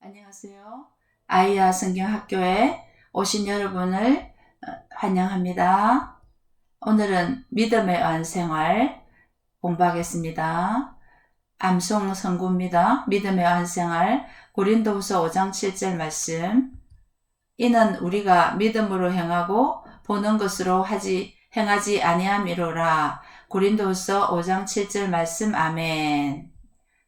안녕하세요. 아이야 성경학교에 오신 여러분을 환영합니다. 오늘은 믿음의 언생활 공부하겠습니다. 암송 선구입니다. 믿음의 언생활 고린도후서 5장 7절 말씀. 이는 우리가 믿음으로 행하고 보는 것으로 행하지 아니함이로라. 고린도후서 5장 7절 말씀. 아멘.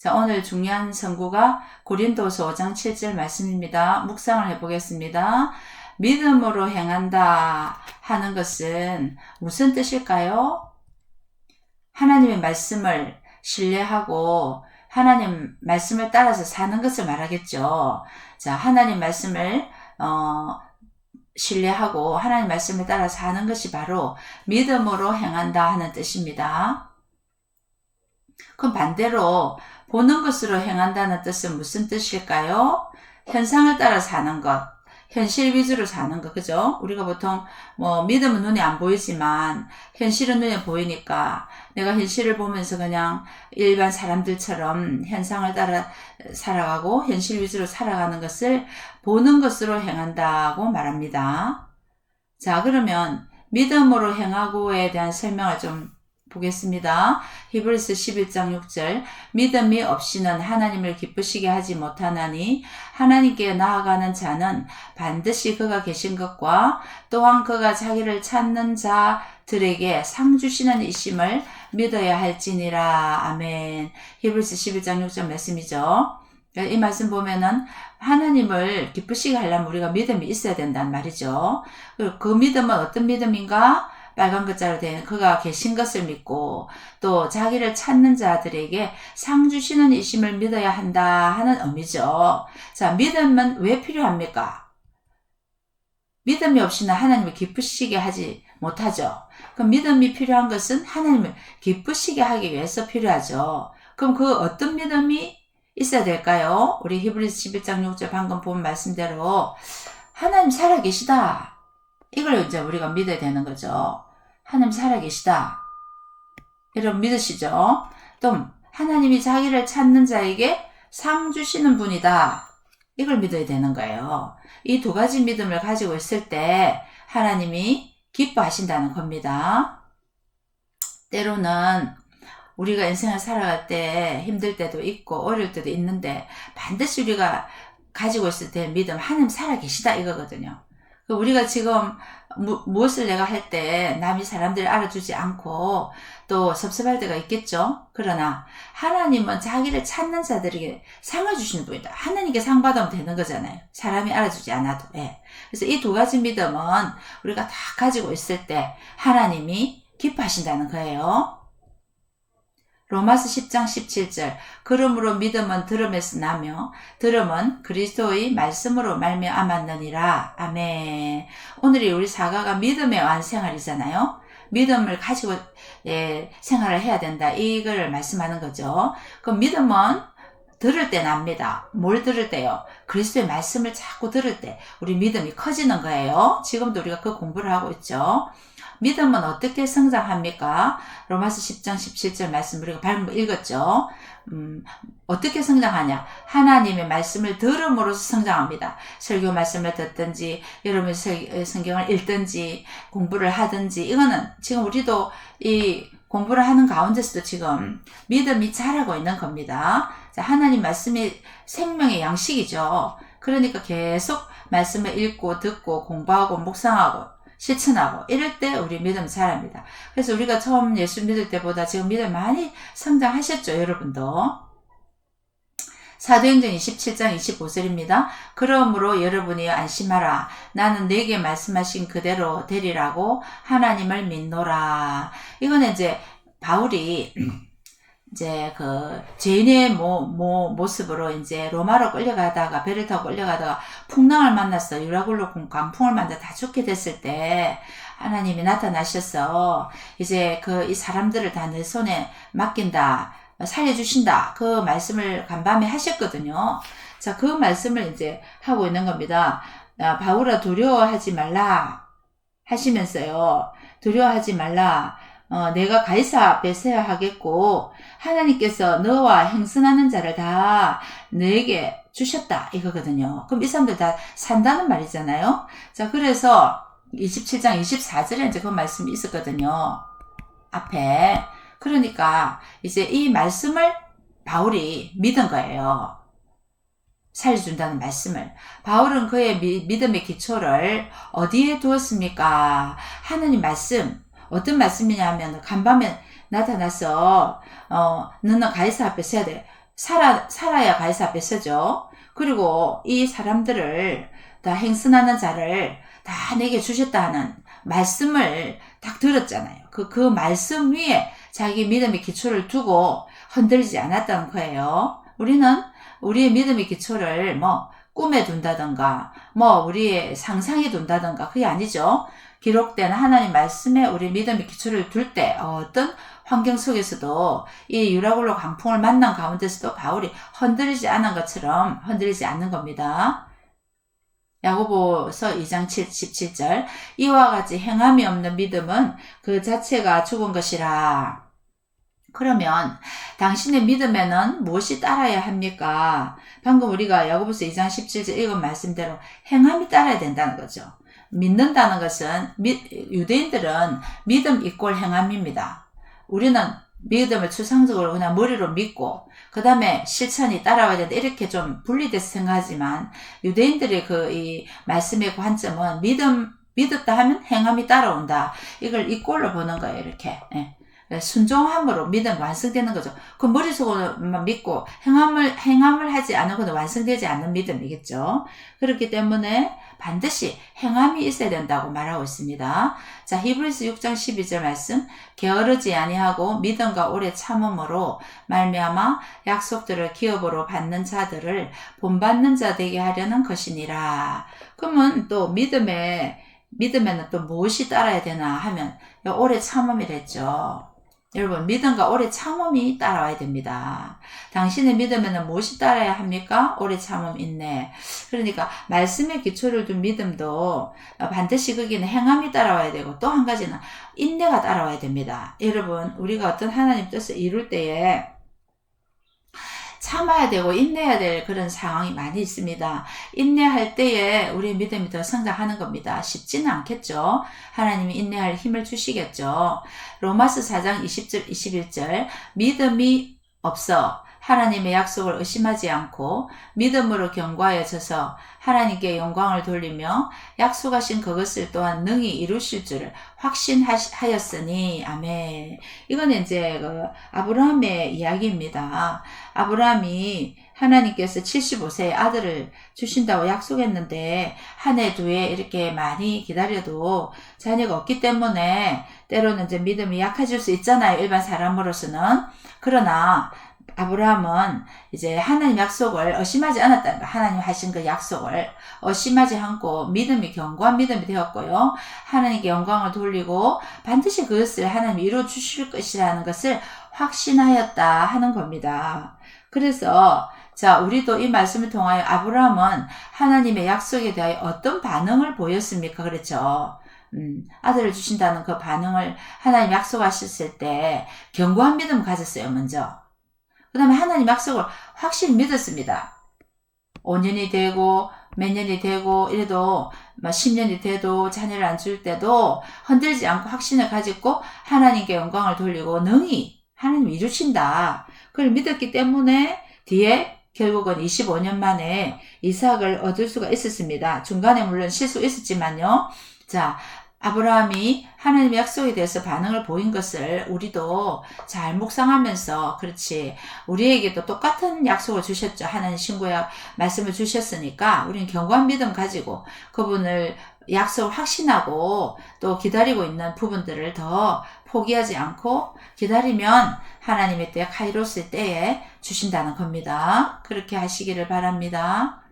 자, 오늘 중요한 선구가 고린도서 5장 7절 말씀입니다. 묵상을 해보겠습니다. 믿음으로 행한다 하는 것은 무슨 뜻일까요? 하나님의 말씀을 신뢰하고 하나님 말씀을 따라서 사는 것을 말하겠죠. 자, 하나님 말씀을 신뢰하고 하나님 말씀을 따라 사는 것이 바로 믿음으로 행한다 하는 뜻입니다. 그럼 반대로 보는 것으로 행한다는 뜻은 무슨 뜻일까요? 현상을 따라 사는 것, 현실 위주로 사는 것, 그죠? 우리가 보통 믿음은 눈에 안 보이지만 현실은 눈에 보이니까 내가 현실을 보면서 그냥 일반 사람들처럼 현상을 따라 살아가고 현실 위주로 살아가는 것을 보는 것으로 행한다고 말합니다. 자, 그러면 믿음으로 행하고에 대한 설명을 좀 보겠습니다. 히브리서 11장 6절. 믿음이 없이는 하나님을 기쁘시게 하지 못하나니 하나님께 나아가는 자는 반드시 그가 계신 것과 또한 그가 자기를 찾는 자들에게 상 주시는 이심을 믿어야 할지니라. 아멘. 히브리서 11장 6절 말씀이죠. 이 말씀 보면은 하나님을 기쁘시게 하려면 우리가 믿음이 있어야 된다는 말이죠. 그리고 그 믿음은 어떤 믿음인가? 빨간 글자로 된 그가 계신 것을 믿고 또 자기를 찾는 자들에게 상 주시는 이심을 믿어야 한다 하는 의미죠. 자, 믿음은 왜 필요합니까? 믿음이 없이는 하나님을 기쁘시게 하지 못하죠. 그럼 믿음이 필요한 것은 하나님을 기쁘시게 하기 위해서 필요하죠. 그럼 그 어떤 믿음이 있어야 될까요? 우리 히브리서 11장 6절 방금 본 말씀대로 하나님 살아계시다. 이걸 이제 우리가 믿어야 되는 거죠. 하나님 살아계시다. 여러분 믿으시죠? 또 하나님이 자기를 찾는 자에게 상 주시는 분이다. 이걸 믿어야 되는 거예요. 이 두 가지 믿음을 가지고 있을 때 하나님이 기뻐하신다는 겁니다. 때로는 우리가 인생을 살아갈 때 힘들 때도 있고 어려울 때도 있는데 반드시 우리가 가지고 있을 때 믿음, 하나님 살아계시다 이거거든요. 우리가 지금 무엇을 내가 할 때 남이 사람들이 알아주지 않고 또 섭섭할 때가 있겠죠. 그러나 하나님은 자기를 찾는 자들에게 상을 주시는 분이다. 하나님께 상 받으면 되는 거잖아요. 사람이 알아주지 않아도. 예. 그래서 이 두 가지 믿음은 우리가 다 가지고 있을 때 하나님이 기뻐하신다는 거예요. 로마서 10장 17절. 그러므로 믿음은 들음에서 나며 들음은 그리스도의 말씀으로 말미암았느니라. 아멘. 오늘이 우리 사가가 믿음의 완생활이잖아요. 믿음을 가지고 생활을 해야 된다. 이걸 말씀하는 거죠. 그럼 믿음은 들을 때 납니다. 뭘 들을 때요? 그리스도의 말씀을 자꾸 들을 때 우리 믿음이 커지는 거예요. 지금도 우리가 그 공부를 하고 있죠. 믿음은 어떻게 성장합니까? 로마서 10장 17절 말씀 우리가 방금 읽었죠. 어떻게 성장하냐? 하나님의 말씀을 들음으로써 성장합니다. 설교 말씀을 듣든지 여러분이 성경을 읽든지 공부를 하든지 이거는 지금 우리도 이 공부를 하는 가운데서도 지금 믿음이 자라고 있는 겁니다. 자, 하나님 말씀이 생명의 양식이죠. 그러니까 계속 말씀을 읽고 듣고 공부하고 묵상하고 실천하고 이럴 때 우리 믿음 자랍니다. 그래서 우리가 처음 예수 믿을 때보다 지금 믿음 많이 성장하셨죠, 여러분도. 사도행전 27장 25절입니다. 그러므로 여러분이 안심하라. 나는 내게 말씀하신 그대로 되리라고 하나님을 믿노라. 이거는 이제 바울이 이제 그 죄인의 모습으로 이제 로마로 끌려가다가 배를 타고 끌려가다가 풍랑을 만났어. 유라굴로 강풍을 만나 다 죽게 됐을 때 하나님이 나타나셔서 이제 이 사람들을 다 내 손에 맡긴다. 살려주신다. 그 말씀을 간밤에 하셨거든요. 자, 그 말씀을 이제 하고 있는 겁니다. 바울아 두려워하지 말라 하시면서요. 두려워하지 말라. 내가 가이사 앞에 서야 하겠고 하나님께서 너와 행선하는 자를 다 너에게 주셨다 이거거든요. 그럼 이 사람들 다 산다는 말이잖아요. 자, 그래서 27장 24절에 이제 그 말씀이 있었거든요. 앞에. 그러니까 이제 이 말씀을 바울이 믿은 거예요. 살려준다는 말씀을. 바울은 그의 믿음의 기초를 어디에 두었습니까? 하느님 말씀. 어떤 말씀이냐 하면 간밤에 나타나서 너는 가이사 앞에 서야 돼. 살아야 가이사 앞에 서죠. 그리고 이 사람들을 다 행선하는 자를 다 내게 주셨다 하는 말씀을 딱 들었잖아요. 그 말씀 위에 자기 믿음의 기초를 두고 흔들리지 않았다는 거예요. 우리는 우리의 믿음의 기초를 뭐 꿈에 둔다던가 뭐 우리의 상상에 둔다던가 그게 아니죠. 기록된 하나님 말씀에 우리 믿음의 기초를 둘 때 어떤 환경 속에서도 이 유라굴로 강풍을 만난 가운데서도 바울이 흔들리지 않은 것처럼 흔들리지 않는 겁니다. 야고보서 2장 17절 이와 같이 행함이 없는 믿음은 그 자체가 죽은 것이라. 그러면 당신의 믿음에는 무엇이 따라야 합니까? 방금 우리가 야고보서 2장 17절 읽은 말씀대로 행함이 따라야 된다는 거죠. 믿는다는 것은 유대인들은 믿음 이꼴 행함입니다. 우리는 믿음을 추상적으로 그냥 머리로 믿고 그 다음에 실천이 따라와야 된다 이렇게 좀 분리돼서 생각하지만 유대인들의 이 말씀의 관점은 믿었다 하면 행함이 따라온다. 이걸 이꼴로 보는 거예요. 이렇게. 순종함으로 믿음 완성되는 거죠. 그 머릿속으로만 믿고 행함을 하지 않으고는 완성되지 않는 믿음이겠죠. 그렇기 때문에 반드시 행함이 있어야 된다고 말하고 있습니다. 자, 히브리서 6장 12절 말씀 게으르지 아니하고 믿음과 오래 참음으로 말미암아 약속들을 기업으로 받는 자들을 본받는 자 되게 하려는 것이니라. 그러면 또 믿음에는 또 무엇이 따라야 되나 하면 오래 참음이랬죠. 여러분 믿음과 오래 참음이 따라와야 됩니다. 당신의 믿음에는 무엇이 따라야 합니까? 오래 참음 인내. 그러니까 말씀의 기초를 둔 믿음도 반드시 거기는 행함이 따라와야 되고 또 한 가지는 인내가 따라와야 됩니다. 여러분 우리가 어떤 하나님 뜻을 이룰 때에 참아야 되고 인내해야 될 그런 상황이 많이 있습니다. 인내할 때에 우리의 믿음이 더 성장하는 겁니다. 쉽지는 않겠죠. 하나님이 인내할 힘을 주시겠죠. 로마서 4장 20절 21절 믿음이 없어 하나님의 약속을 의심하지 않고 믿음으로 견고하여져서 하나님께 영광을 돌리며 약속하신 그것을 또한 능히 이루실 줄을 확신하였으니 아멘. 이거는 이제 아브라함의 이야기입니다. 아브라함이 하나님께서 75세에 아들을 주신다고 약속했는데 한 해 두 해 이렇게 많이 기다려도 자녀가 없기 때문에 때로는 이제 믿음이 약해질 수 있잖아요. 일반 사람으로서는. 그러나 아브라함은 이제 하나님 약속을 의심하지 않았다는 거예요. 하나님 하신 그 약속을 의심하지 않고 믿음이 견고한 믿음이 되었고요. 하나님께 영광을 돌리고 반드시 그것을 하나님이 이루어 주실 것이라는 것을 확신하였다 하는 겁니다. 그래서 자, 우리도 이 말씀을 통하여 아브라함은 하나님의 약속에 대하여 어떤 반응을 보였습니까? 그렇죠. 아들을 주신다는 그 반응을 하나님 약속하셨을 때 견고한 믿음 가졌어요, 먼저. 그 다음에 하나님 약속을 확실히 믿었습니다. 5년이 되고 몇 년이 되고 이래도 10년이 돼도 자녀를 안 줄 때도 흔들지 않고 확신을 가지고 하나님께 영광을 돌리고 능히 하나님이 이루신다. 그걸 믿었기 때문에 뒤에 결국은 25년 만에 이삭을 얻을 수가 있었습니다. 중간에 물론 실수가 있었지만요. 자, 아브라함이 하나님의 약속에 대해서 반응을 보인 것을 우리도 잘 묵상하면서 그렇지 우리에게도 똑같은 약속을 주셨죠. 하나님 신구약 말씀을 주셨으니까 우리는 견고한 믿음 가지고 그분을 약속을 확신하고 또 기다리고 있는 부분들을 더 포기하지 않고 기다리면 하나님의 때 카이로스 때에 주신다는 겁니다. 그렇게 하시기를 바랍니다.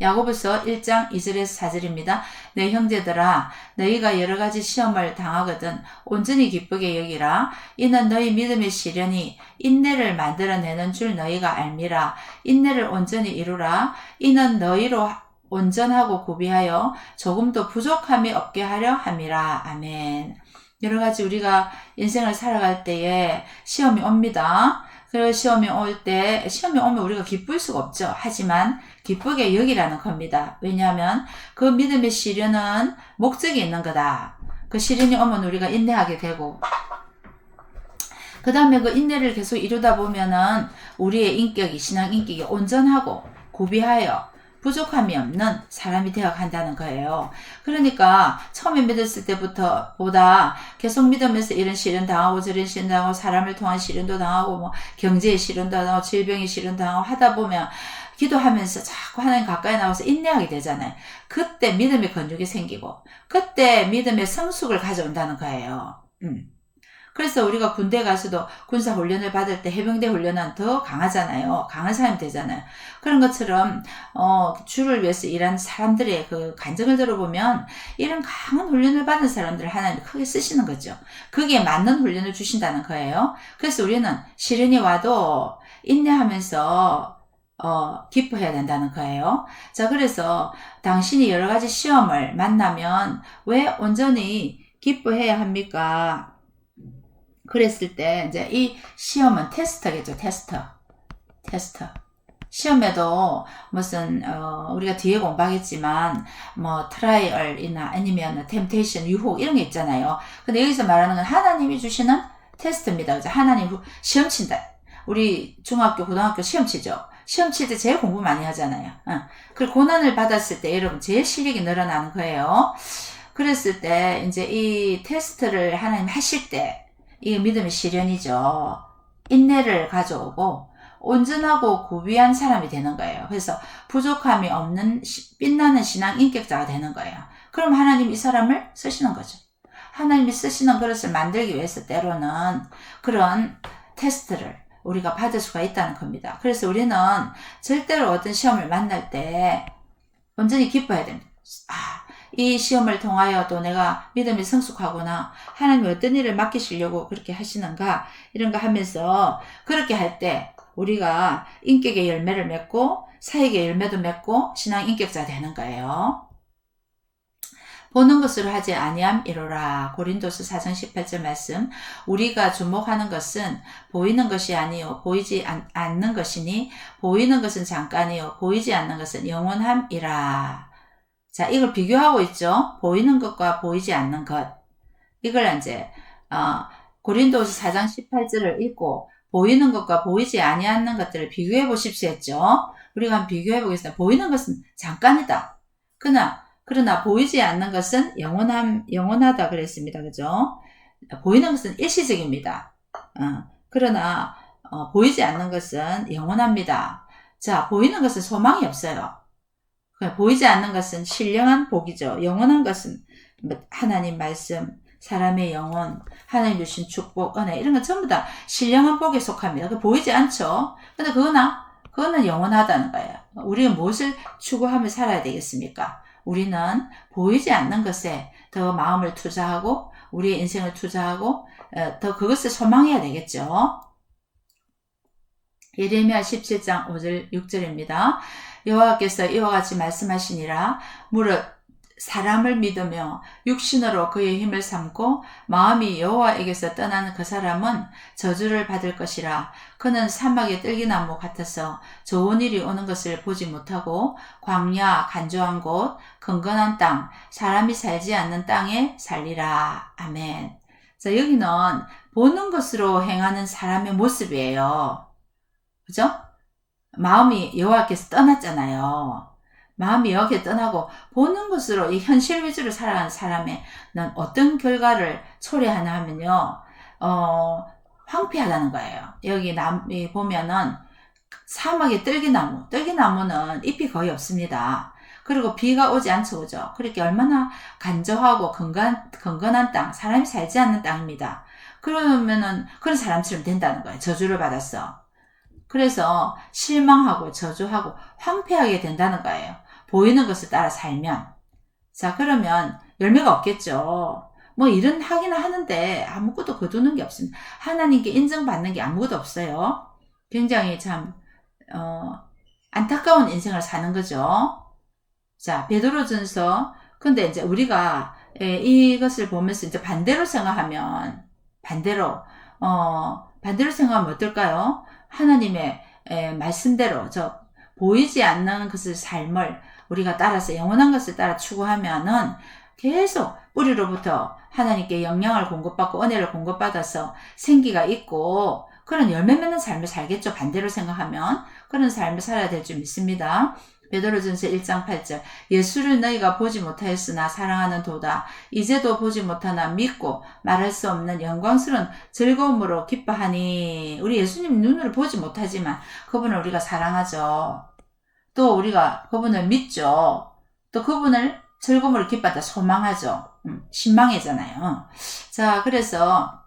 야고보서 1장 2절에서 4절입니다. 내 형제들아 너희가 여러가지 시험을 당하거든 온전히 기쁘게 여기라. 이는 너희 믿음의 시련이 인내를 만들어내는 줄 너희가 알미라. 인내를 온전히 이루라. 이는 너희로 온전하고 구비하여 조금도 부족함이 없게 하려 함이라. 아멘. 여러가지 우리가 인생을 살아갈 때에 시험이 옵니다. 그리고 시험이 오면 우리가 기쁠 수가 없죠. 하지만 기쁘게 여기라는 겁니다. 왜냐하면 그 믿음의 시련은 목적이 있는 거다. 그 시련이 오면 우리가 인내하게 되고, 그 다음에 그 인내를 계속 이루다 보면은 우리의 인격이, 신앙 인격이 온전하고 구비하여 부족함이 없는 사람이 되어 간다는 거예요. 그러니까 처음에 믿었을 때부터 보다 계속 믿으면서 이런 시련 당하고 저런 시련 당하고 사람을 통한 시련도 당하고 뭐 경제의 시련도 당하고 질병의 시련도 당하고 하다 보면 기도하면서 자꾸 하나님 가까이 나와서 인내하게 되잖아요. 그때 믿음의 건육이 생기고 그때 믿음의 성숙을 가져온다는 거예요. 그래서 우리가 군대 가서도 군사 훈련을 받을 때 해병대 훈련은 더 강하잖아요. 강한 사람이 되잖아요. 그런 것처럼 주를 위해서 일하는 사람들의 그 간증을 들어보면 이런 강한 훈련을 받은 사람들을 하나님이 크게 쓰시는 거죠. 그게 맞는 훈련을 주신다는 거예요. 그래서 우리는 시련이 와도 인내하면서 기뻐해야 된다는 거예요. 자, 그래서 당신이 여러 가지 시험을 만나면 왜 온전히 기뻐해야 합니까? 그랬을 때 이제 이 시험은 테스터겠죠. 테스터. 시험에도 무슨 우리가 뒤에 공부하겠지만 뭐 트라이얼이나 아니면 템테이션, 유혹 이런 게 있잖아요. 근데 여기서 말하는 건 하나님이 주시는 테스트입니다. 그죠? 하나님 시험 친다. 우리 중학교, 고등학교 시험 치죠. 시험 칠 때 제일 공부 많이 하잖아요. 그 고난을 받았을 때 여러분 제일 실력이 늘어나는 거예요. 그랬을 때 이제 이 테스트를 하나님 하실 때 이게 믿음의 시련이죠. 인내를 가져오고 온전하고 구비한 사람이 되는 거예요. 그래서 부족함이 없는 빛나는 신앙 인격자가 되는 거예요. 그럼 하나님 이 사람을 쓰시는 거죠. 하나님이 쓰시는 그릇을 만들기 위해서 때로는 그런 테스트를 우리가 받을 수가 있다는 겁니다. 그래서 우리는 절대로 어떤 시험을 만날 때 온전히 기뻐해야 됩니다. 이 시험을 통하여도 내가 믿음이 성숙하구나. 하나님이 어떤 일을 맡기시려고 그렇게 하시는가. 이런 거 하면서 그렇게 할 때 우리가 인격의 열매를 맺고 사역의 열매도 맺고 신앙 인격자 되는 거예요. 보는 것으로 하지 아니함이로라. 고린도서 4장 18절 말씀. 우리가 주목하는 것은 보이는 것이 아니요 보이지 않는 것이니 보이는 것은 잠깐이요 보이지 않는 것은 영원함이라. 자, 이걸 비교하고 있죠. 보이는 것과 보이지 않는 것. 이걸 이제 고린도서 4장 18절을 읽고 보이는 것과 보이지 아니하는 것들을 비교해 보십시오 했죠. 우리가 한번 비교해 보겠습니다. 보이는 것은 잠깐이다. 그러나 보이지 않는 것은 영원하다 그랬습니다. 그죠? 보이는 것은 일시적입니다. 그러나 보이지 않는 것은 영원합니다. 자, 보이는 것은 소망이 없어요. 보이지 않는 것은 신령한 복이죠. 영원한 것은 하나님 말씀, 사람의 영혼, 하나님 주신 축복, 은혜 이런 건 전부 다 신령한 복에 속합니다. 보이지 않죠. 근데 그거는 영원하다는 거예요. 우리는 무엇을 추구하며 살아야 되겠습니까? 우리는 보이지 않는 것에 더 마음을 투자하고 우리의 인생을 투자하고 더 그것을 소망해야 되겠죠. 예레미야 17장 5절 6절입니다. 여호와께서 이와 같이 말씀하시니라. 무릇 사람을 믿으며 육신으로 그의 힘을 삼고 마음이 여호와에게서 떠나는 그 사람은 저주를 받을 것이라. 그는 사막의 뜰기나무 같아서 좋은 일이 오는 것을 보지 못하고 광야, 간조한 곳, 건건한 땅, 사람이 살지 않는 땅에 살리라. 아멘. 자, 여기는 보는 것으로 행하는 사람의 모습이에요. 그죠? 마음이 여호와께서 떠났잖아요. 마음이 여호와께 떠나고 보는 것으로 이 현실 위주로 살아가는 사람의 어떤 결과를 초래하나 하면요. 황폐하다는 거예요. 여기 보면은 사막의 뜰기나무는 잎이 거의 없습니다. 그리고 비가 오지 않죠, 그죠? 그렇게 얼마나 간절하고 건건한 땅, 사람이 살지 않는 땅입니다. 그러면은 그런 사람처럼 된다는 거예요. 저주를 받았어. 그래서 실망하고 저주하고 황폐하게 된다는 거예요. 보이는 것을 따라 살면. 자, 그러면 열매가 없겠죠. 뭐 일은 하기는 하는데 아무것도 거두는 게 없습니다. 하나님께 인정받는 게 아무것도 없어요. 굉장히 참 안타까운 인생을 사는 거죠. 자, 베드로전서. 근데 이제 우리가 이것을 보면서 이제 반대로 생각하면 어떨까요? 하나님의 말씀대로 보이지 않는 것을 삶을 우리가 따라서 영원한 것을 따라 추구하면은 계속 뿌리로부터 하나님께 영향을 공급받고 은혜를 공급받아서 생기가 있고 그런 열매 맺는 삶을 살겠죠. 반대로 생각하면 그런 삶을 살아야 될 줄 믿습니다. 베드로전서 1장 8절 예수를 너희가 보지 못하였으나 사랑하는 도다. 이제도 보지 못하나 믿고 말할 수 없는 영광스러운 즐거움으로 기뻐하니. 우리 예수님 눈으로 보지 못하지만 그분을 우리가 사랑하죠. 또 우리가 그분을 믿죠. 또 그분을 즐거움으로 기뻐한다. 소망하죠. 신망이잖아요. 자, 그래서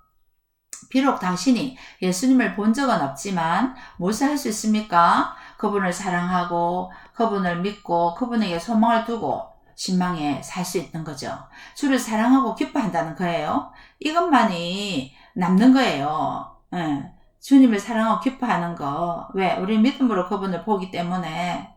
비록 당신이 예수님을 본 적은 없지만 무엇을 할 수 있습니까? 그분을 사랑하고 그분을 믿고 그분에게 소망을 두고 신망에 살 수 있는 거죠. 주를 사랑하고 기뻐한다는 거예요. 이것만이 남는 거예요. 주님을 사랑하고 기뻐하는 거. 왜? 우리 믿음으로 그분을 보기 때문에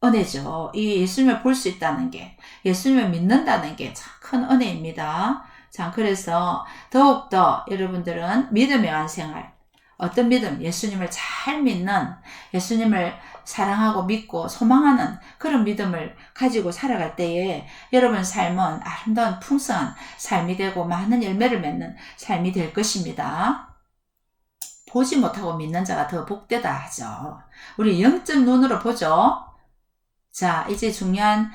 은혜죠. 이 예수님을 볼 수 있다는 게, 예수님을 믿는다는 게 참 큰 은혜입니다. 자, 그래서 더욱더 여러분들은 믿음의 완생활, 어떤 믿음? 예수님을 잘 믿는, 예수님을 사랑하고 믿고 소망하는 그런 믿음을 가지고 살아갈 때에 여러분 삶은 아름다운 풍성한 삶이 되고 많은 열매를 맺는 삶이 될 것입니다. 보지 못하고 믿는 자가 더 복되다 하죠. 우리 영적 눈으로 보죠. 자, 이제 중요한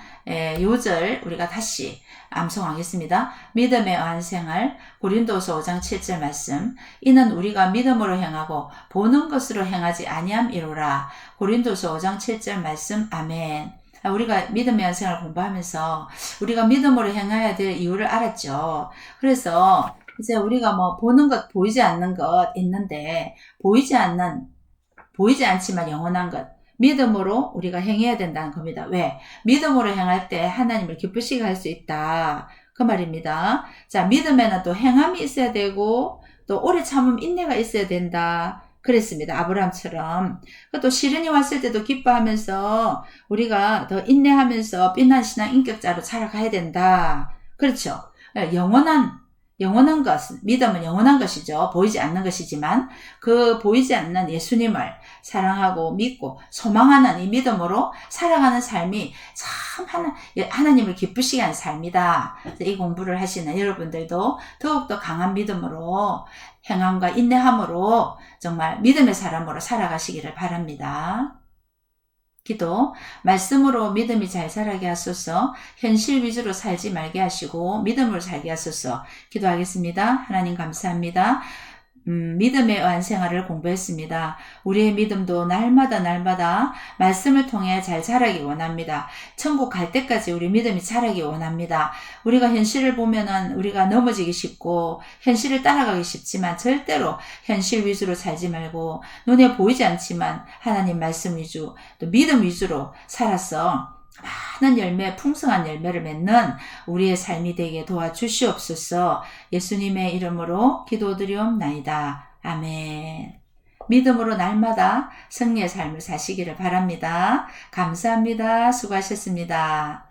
요절 우리가 다시 암송하겠습니다. 믿음의 완생활 고린도서 5장 7절 말씀. 이는 우리가 믿음으로 행하고 보는 것으로 행하지 아니함이로라. 고린도서 5장 7절 말씀. 아멘. 우리가 믿음의 완생활 공부하면서 우리가 믿음으로 행해야 될 이유를 알았죠. 그래서 이제 우리가 보는 것, 보이지 않는 것 있는데 보이지 않지만 영원한 것 믿음으로 우리가 행해야 된다는 겁니다. 왜? 믿음으로 행할 때 하나님을 기쁘시게 할 수 있다. 그 말입니다. 자, 믿음에는 또 행함이 있어야 되고 또 오래 참음 인내가 있어야 된다. 그랬습니다. 아브라함처럼. 또 시련이 왔을 때도 기뻐하면서 우리가 더 인내하면서 빛난 신앙 인격자로 살아가야 된다. 그렇죠. 영원한 것은, 믿음은 영원한 것이죠. 보이지 않는 것이지만 그 보이지 않는 예수님을 사랑하고 믿고 소망하는 이 믿음으로 살아가는 삶이 참 하나님을 기쁘시게 하는 삶이다. 이 공부를 하시는 여러분들도 더욱더 강한 믿음으로 행함과 인내함으로 정말 믿음의 사람으로 살아가시기를 바랍니다. 기도, 말씀으로 믿음이 잘 자라게 하소서. 현실 위주로 살지 말게 하시고 믿음으로 살게 하소서. 기도하겠습니다. 하나님 감사합니다. 믿음의 완생활을 공부했습니다. 우리의 믿음도 날마다 말씀을 통해 잘 자라기 원합니다. 천국 갈 때까지 우리 믿음이 자라기 원합니다. 우리가 현실을 보면은 우리가 넘어지기 쉽고 현실을 따라가기 쉽지만 절대로 현실 위주로 살지 말고 눈에 보이지 않지만 하나님 말씀 위주, 또 믿음 위주로 살아서 많은 열매, 풍성한 열매를 맺는 우리의 삶이 되게 도와주시옵소서. 예수님의 이름으로 기도드리옵나이다. 아멘. 믿음으로 날마다 승리의 삶을 사시기를 바랍니다. 감사합니다. 수고하셨습니다.